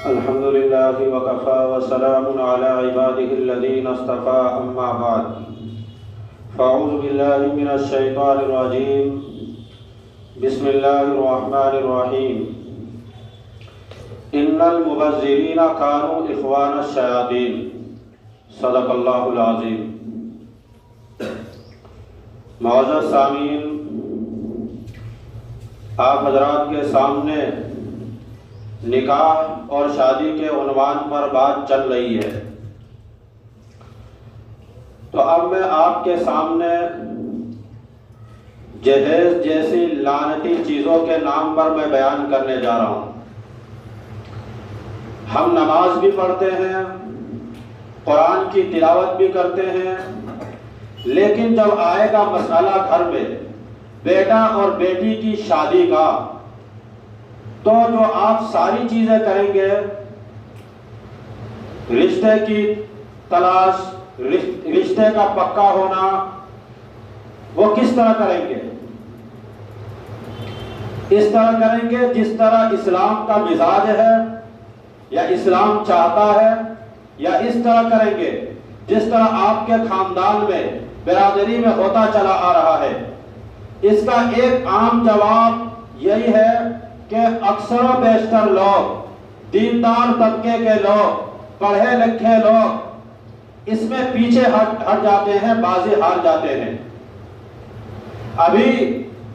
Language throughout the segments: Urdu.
الحمد لله وكفى وسلام على عباده الذين اصطفى أما بعد فأعوذ بالله من الشيطان الرجيم بسم الله الرحمن الرحيم إن المبذرين كانوا إخوان الشياطين صدق الله العظيم۔ معزز سامعین، آپ حضرات کے سامنے نکاح اور شادی کے عنوان پر بات چل رہی ہے، تو اب میں آپ کے سامنے جہیز جیسی لعنتی چیزوں کے نام پر میں بیان کرنے جا رہا ہوں۔ ہم نماز بھی پڑھتے ہیں، قرآن کی تلاوت بھی کرتے ہیں، لیکن جب آئے گا مسئلہ گھر میں بیٹا اور بیٹی کی شادی کا، تو جو آپ ساری چیزیں کریں گے، رشتے کی تلاش، رشتے کا پکا ہونا، وہ کس طرح کریں گے؟ اس طرح کریں گے جس طرح اسلام کا مزاج ہے یا اسلام چاہتا ہے، یا اس طرح کریں گے جس طرح آپ کے خاندان میں برادری میں ہوتا چلا آ رہا ہے؟ اس کا ایک عام جواب یہی ہے کہ اکثر و بیشتر لوگ، دیندار طبقے کے لوگ، پڑھے لکھے لوگ اس میں پیچھے ہٹ جاتے ہیں، بازی ہار جاتے ہیں۔ ابھی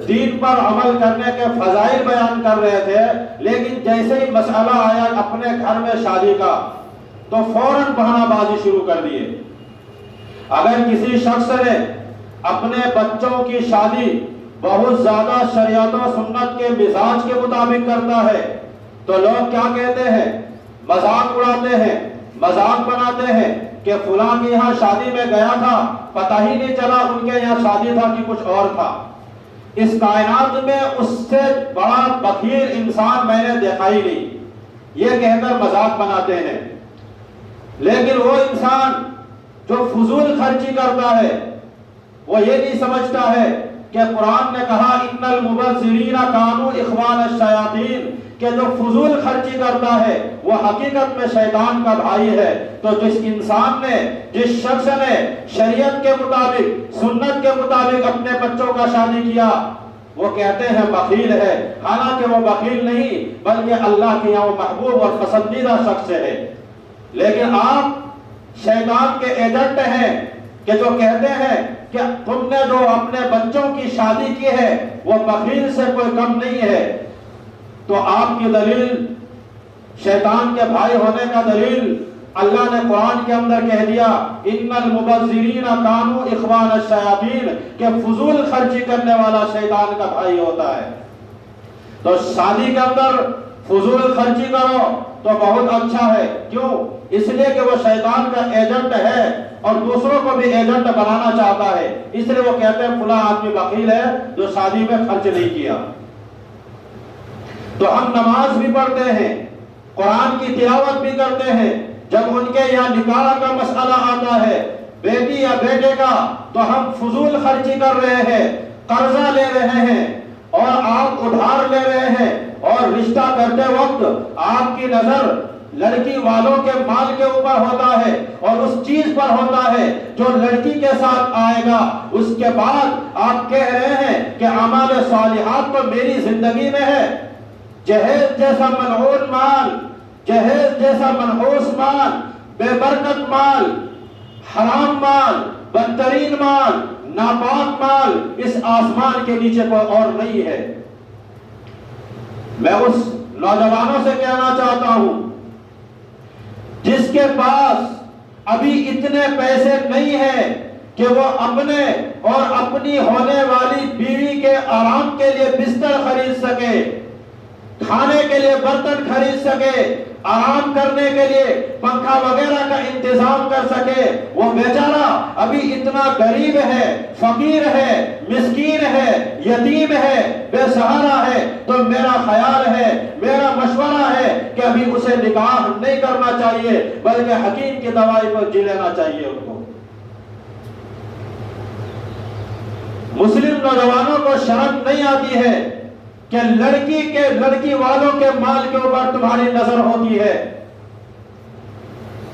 دین پر عمل کرنے کے فضائل بیان کر رہے تھے، لیکن جیسے ہی مسئلہ آیا اپنے گھر میں شادی کا، تو فوراً بہانہ بازی شروع کر دیے۔ اگر کسی شخص نے اپنے بچوں کی شادی بہت زیادہ شریعت و سنت کے مزاج کے مطابق کرتا ہے، تو لوگ کیا کہتے ہیں؟ مذاق اڑاتے ہیں، مذاق بناتے ہیں کہ فلاں کے یہاں شادی میں گیا تھا، پتہ ہی نہیں چلا ان کے یہاں شادی تھا کہ کچھ اور تھا۔ اس کائنات میں اس سے بڑا بخیل انسان میں نے دیکھا ہی نہیں، یہ کہہ کر مذاق بناتے ہیں۔ لیکن وہ انسان جو فضول خرچی کرتا ہے، وہ یہ نہیں سمجھتا ہے کہ قرآن نے کہا ان المبذرین کانوا اخوان الشیاطین، کہ جو فضول خرچی کرتا ہے وہ حقیقت میں شیطان کا بھائی ہے۔ تو جس انسان نے، جس شخص نے شریعت کے مطابق، سنت کے مطابق اپنے بچوں کا شادی کیا، وہ کہتے ہیں بخیل ہے، حالانکہ وہ بخیل نہیں بلکہ اللہ کے یہاں وہ محبوب اور پسندیدہ شخص ہے۔ لیکن آپ شیطان کے ایجنٹ ہیں کہ جو کہتے ہیں کہ تم نے جو اپنے بچوں کی شادی کی ہے وہ بخیل سے کوئی کم نہیں ہے۔ تو آپ کی دلیل، شیطان کے بھائی ہونے کا دلیل، اللہ نے قرآن کے اندر کہہ دیا ان المبذرین کانوا اخوان الشیاطین، کہ فضول خرچی کرنے والا شیطان کا بھائی ہوتا ہے۔ تو شادی کے اندر فضول خرچی کرو تو بہت اچھا ہے، کیوں؟ اس لیے کہ وہ شیطان کا ایجنٹ ہے اور دوسروں کو بھی ایجنٹ بنانا چاہتا ہے، اس لیے وہ کہتے ہیں فلاں آدمی بخیل ہے جو شادی میں خرچ نہیں کیا۔ تو ہم نماز بھی پڑھتے ہیں، قرآن کی تلاوت بھی کرتے ہیں، جب ان کے یہاں نکاح کا مسئلہ آتا ہے، بیٹی یا بیٹے کا، تو ہم فضول خرچی کر رہے ہیں، قرضہ لے رہے ہیں اور آپ ادھار لے رہے ہیں، اور رشتہ کرتے وقت آپ کی نظر لڑکی والوں کے مال کے اوپر ہوتا ہے اور اس چیز پر ہوتا ہے جو لڑکی کے ساتھ آئے گا۔ اس کے بعد آپ کہہ رہے ہیں کہ اعمال صالحات تو میری زندگی میں ہے۔ جہیز جیسا منحوس مال، جہیز جیسا منحوس مال، بے برکت مال، حرام مال، بدترین مال، ناپاک مال اس آسمان کے نیچے کوئی اور نہیں ہے۔ میں اس نوجوانوں سے کہنا چاہتا ہوں جس کے پاس ابھی اتنے پیسے نہیں ہیں کہ وہ اپنے اور اپنی ہونے والی بیوی کے آرام کے لیے بستر خرید سکے، کھانے کے لیے برتن خرید سکے، آرام کرنے کے لیے پنکھا وغیرہ کا انتظام کر سکے، وہ بیچارہ ابھی اتنا غریب ہے، فقیر ہے، مسکین ہے، یتیم ہے، بے سہارا ہے۔ تو میرا خیال ہے، میرا مشورہ ہے کہ ابھی اسے نکاح نہیں کرنا چاہیے بلکہ حکیم کی دوائی پر جی لینا چاہیے ان کو۔ مسلم نوجوانوں کو شرم نہیں آتی ہے کہ لڑکی والوں کے مال کے اوپر تمہاری نظر ہوتی ہے،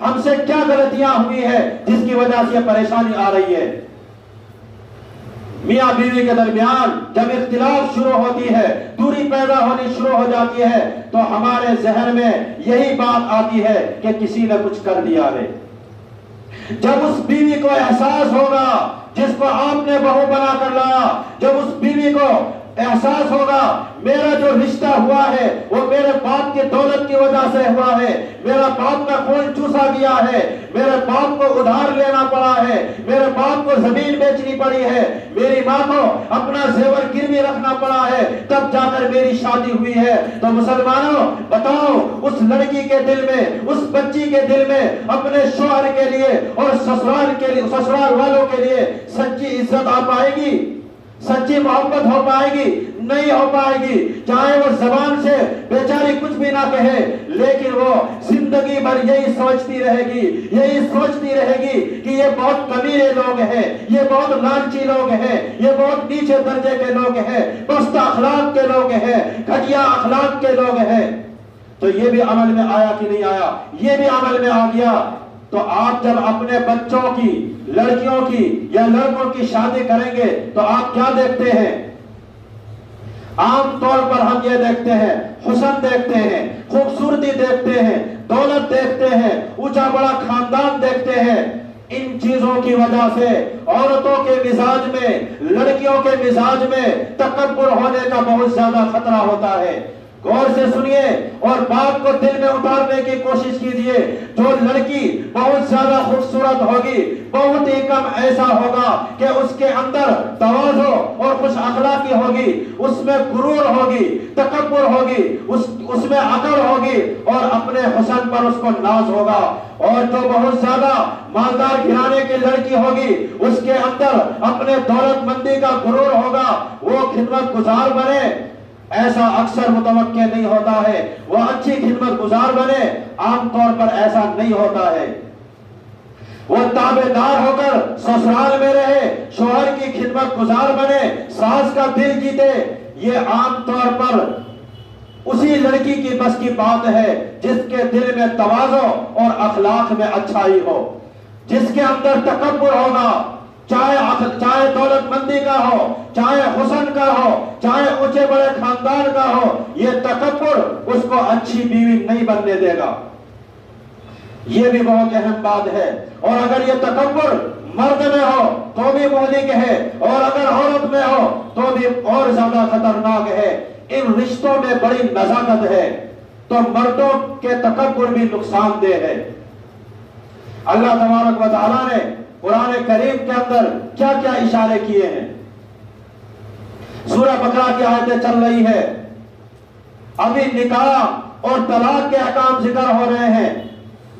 ہم سے کیا غلطیاں ہوئی ہے جس کی وجہ سے یہ پریشانی آ رہی ہے؟ میاں بیوی کے درمیان جب اختلاف شروع ہوتی ہے، دوری پیدا ہونی شروع ہو جاتی ہے، تو ہمارے ذہن میں یہی بات آتی ہے کہ کسی نے کچھ کر دیا ہے۔ جب اس بیوی کو احساس ہوگا جس کو آپ نے بہو بنا کر لایا، جب اس بیوی کو احساس ہوگا میرا جو رشتہ ہوا ہے وہ میرے باپ کی دولت کی وجہ سے ہوا ہے، میرا باپ کا خون چوسا گیا ہے، میرے باپ کو ادھار لینا پڑا ہے، میرے باپ کو زمین بیچنی پڑی ہے، میری ماں کو اپنا زیور گروی رکھنا پڑا ہے، تب جا کر میری شادی ہوئی ہے، تو مسلمانوں بتاؤ اس لڑکی کے دل میں، اس بچی کے دل میں اپنے شوہر کے لیے اور سسرال والوں کے لیے سچی عزت آ پائے گی؟ سچی محبت ہو پائے گی؟ نہیں ہو پائے گی۔ چاہے وہ زبان سے بیچاری کچھ بھی نہ کہے، لیکن وہ زندگی بھر یہی سوچتی رہے گی کہ یہ بہت کمینے لوگ ہیں، یہ بہت لالچی لوگ ہیں، یہ بہت نیچے درجے کے لوگ ہیں، پست اخلاق کے لوگ ہیں، گھٹیا اخلاق کے لوگ ہیں۔ تو یہ بھی عمل میں آیا کہ نہیں آیا؟ یہ بھی عمل میں آ گیا۔ تو آپ جب اپنے بچوں کی، لڑکیوں کی یا لڑکوں کی شادی کریں گے تو آپ کیا دیکھتے ہیں؟ عام طور پر ہم یہ دیکھتے ہیں، حسن دیکھتے ہیں، خوبصورتی دیکھتے ہیں، دولت دیکھتے ہیں، اونچا بڑا خاندان دیکھتے ہیں۔ ان چیزوں کی وجہ سے عورتوں کے مزاج میں، لڑکیوں کے مزاج میں تکبر ہونے کا بہت زیادہ خطرہ ہوتا ہے۔ غور سے سنیے اور بات کو دل میں اتارنے کی کوشش کیجئے۔ جو لڑکی بہت زیادہ خوبصورت ہوگی، بہت ہی کم ایسا ہوگا کہ اس کے اندر تواضع اور خوش اخلاقی ہوگی، اس میں غرور ہوگی، تکبر ہوگی، اس میں عقل ہوگی اور اپنے حسن پر اس کو ناز ہوگا۔ اور جو بہت زیادہ مالدار گھرانے کی لڑکی ہوگی، اس کے اندر اپنے دولت مندی کا غرور ہوگا، وہ خدمت گزار بنے، ایسا اکثر متوقع نہیں ہوتا ہے۔ وہ اچھی خدمت گزار بنے، عام طور پر ایسا نہیں ہوتا ہے۔ وہ تابعدار ہو کر سسرال میں رہے، شوہر کی خدمت گزار بنے، ساس کا دل جیتے، یہ عام طور پر اسی لڑکی کی بس کی بات ہے جس کے دل میں تواضع اور اخلاق میں اچھائی ہو، جس کے اندر تکبر ہوگا، چاہے دولت مندی کا ہو، چاہے حسن کا ہو، چاہے اونچے بڑے خاندان کا ہو، یہ تکبر اس کو اچھی بیوی نہیں بننے دے گا۔ یہ بھی بہت اہم بات ہے۔ اور اگر یہ تکبر مرد میں ہو تو بھی مہلک ہے، اور اگر عورت میں ہو تو بھی اور زیادہ خطرناک ہے۔ ان رشتوں میں بڑی نزاکت ہے، تو مردوں کے تکبر بھی نقصان دہ ہے۔ اللہ تبارک و تعالیٰ نے قرآن کریم کے اندر کیا کیا اشارے کیے ہیں؟ سورہ بقرہ کی آیتیں چل رہی ہے، ابھی نکاح اور طلاق کے احکام ذکر ہو رہے ہیں،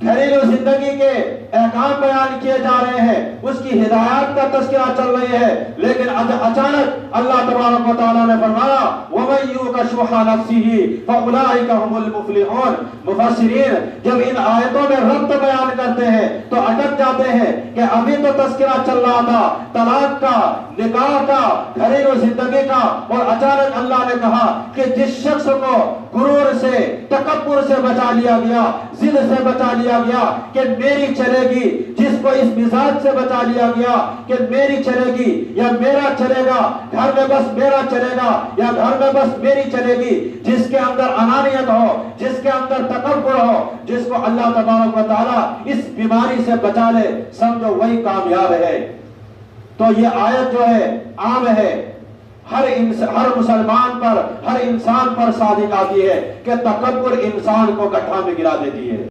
گھریلو زندگی کے احکام بیان کیے جا رہے ہیں، اس کی ہدایات کا تذکرہ چل رہی ہے، لیکن اچانک اللہ تبارک و تعالیٰ نے فرمایا وَمَن يُوقَ شُحَّ نَفْسِهِ فَأُولَٰئِكَ هُمُ الْمُفْلِحُونَ۔ مفسرین جب ان آیتوں میں ربط بیان کرتے ہیں تو اٹک جاتے ہیں کہ ابھی تو تذکرہ چل رہا تھا طلاق کا، نکاح کا، گھریلو زندگی کا، اور اچانک اللہ نے کہا کہ جس شخص کو غرور سے، تکبر سے بچا لیا گیا، ضد سے بچا لیا گیا کہ میری چلے گی، جس کو اس مزاج سے بچا لیا گیا کہ میری چلے گی یا میرا چلے گا، گھر میں بس میرا چلے گا یا گھر میں بس میری چلے گی، جس کے اندر انانیت ہو، جس کے اندر تکبر ہو، جس کو اللہ تبارک و تعالیٰ اس بیماری سے بچا لے، سمجھو وہی کامیاب ہے۔ تو یہ آیت جو ہے عام ہے، ہر مسلمان پر، ہر انسان پر صادق آتی ہے کہ تکبر انسان کو گڈھا میں گرا دیتی ہے۔